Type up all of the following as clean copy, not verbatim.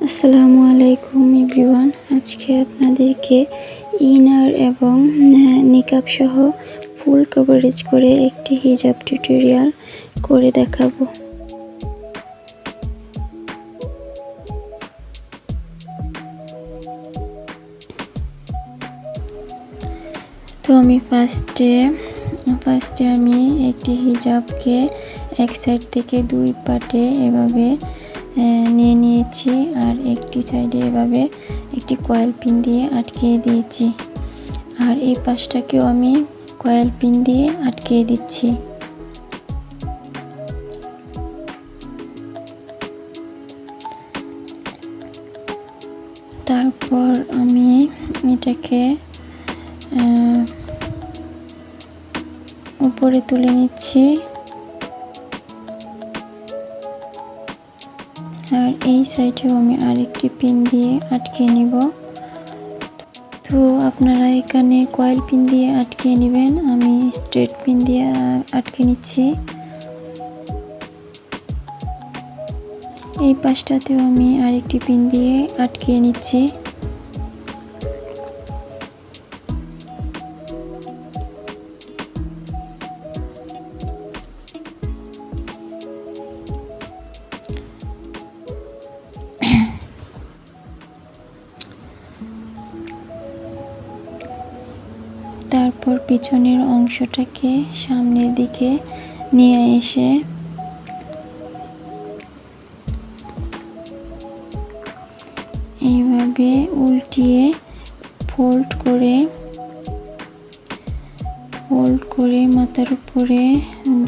আসসালামু আলাইকুম এভরিওয়ান। আজকে আপনাদেরকে ইনার এবং নিকাব সহ ফুল কভারেজ করে একটি হিজাব টিউটোরিয়াল করে দেখাবো। তো আমি ফার্স্টে আমি একটি হিজাবকে এক সাইড থেকে দুই পার্টে এভাবে নিয়ে নিয়েছি, আর একটি সাইডে এভাবে একটি কয়েল পিন দিয়ে আটকিয়ে দিয়েছি, আর এই পাশটাকেও আমি কয়েল পিন দিয়ে আটকিয়ে দিচ্ছি। তারপর আমি এটাকে উপরে তুলে নিচ্ছি, আর এই সাইডেও আমি আরেকটি পিন দিয়ে আটকে নিব। তো আপনারা এখানে কয়েল পিন দিয়ে আটকে নেবেন, আমি স্ট্রেট পিন দিয়ে আটকে নিচ্ছি। এই পাশটাতেও আমি আরেকটি পিন দিয়ে আটকে নিচ্ছি। তারপর পিছনের অংশটাকে সামনের দিকে নিয়ে এসে এইভাবে উল্টিয়ে ফোল্ড করে মাথার উপরে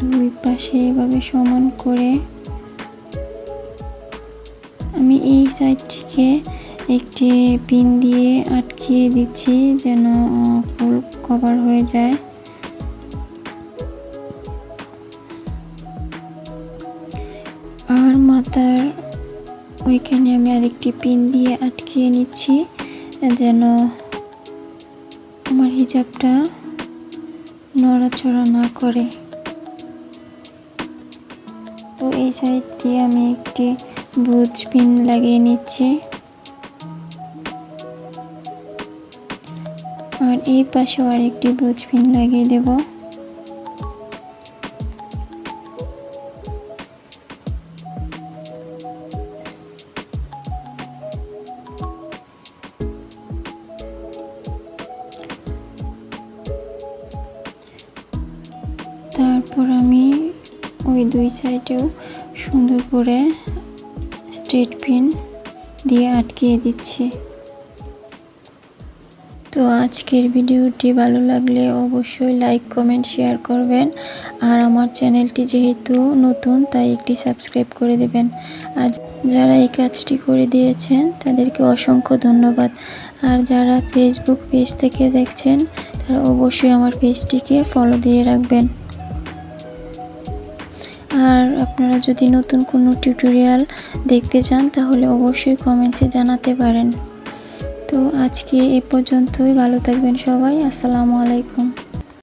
দুই পাশে এভাবে সমান করে আমি এই সাইডটিকে একটি পিন দিয়ে আটকিয়ে দিচ্ছি যেন ফুল কভার হয়ে যায়। আর মাথার ওইখানে আমি আরেকটি পিন দিয়ে আটকিয়ে নিচ্ছি যেন আমার হিজাবটা নড়াচড়া না করে। তো এই সাইড দিয়ে আমি একটি ব্রুচ পিন লাগিয়ে নিচ্ছি, আর এই পাশেও আরেকটি ব্রুচ পিন লাগিয়ে দেব। তারপর আমি ওই দুই সাইডেও সুন্দর করে স্ট্রেট পিন দিয়ে আটকিয়ে দিচ্ছি। তো আজকের ভিডিওটি ভালো লাগলে অবশ্যই লাইক, কমেন্ট, শেয়ার করবেন, আর আমার চ্যানেলটি যেহেতু নতুন তাই একটি সাবস্ক্রাইব করে দেবেন। আর যারা এই কাজটি করে দিয়েছেন তাদেরকে অসংখ্য ধন্যবাদ। আর যারা ফেসবুক পেজ থেকে দেখছেন তারা অবশ্যই আমার পেজটিকে ফলো দিয়ে রাখবেন। আর আপনারা যদি নতুন কোনো টিউটোরিয়াল দেখতে চান তাহলে অবশ্যই কমেন্টসে জানাতে পারেন। তো আজকে এ পর্যন্তই, ভালো থাকবেন সবাই। আসসালামু আলাইকুম।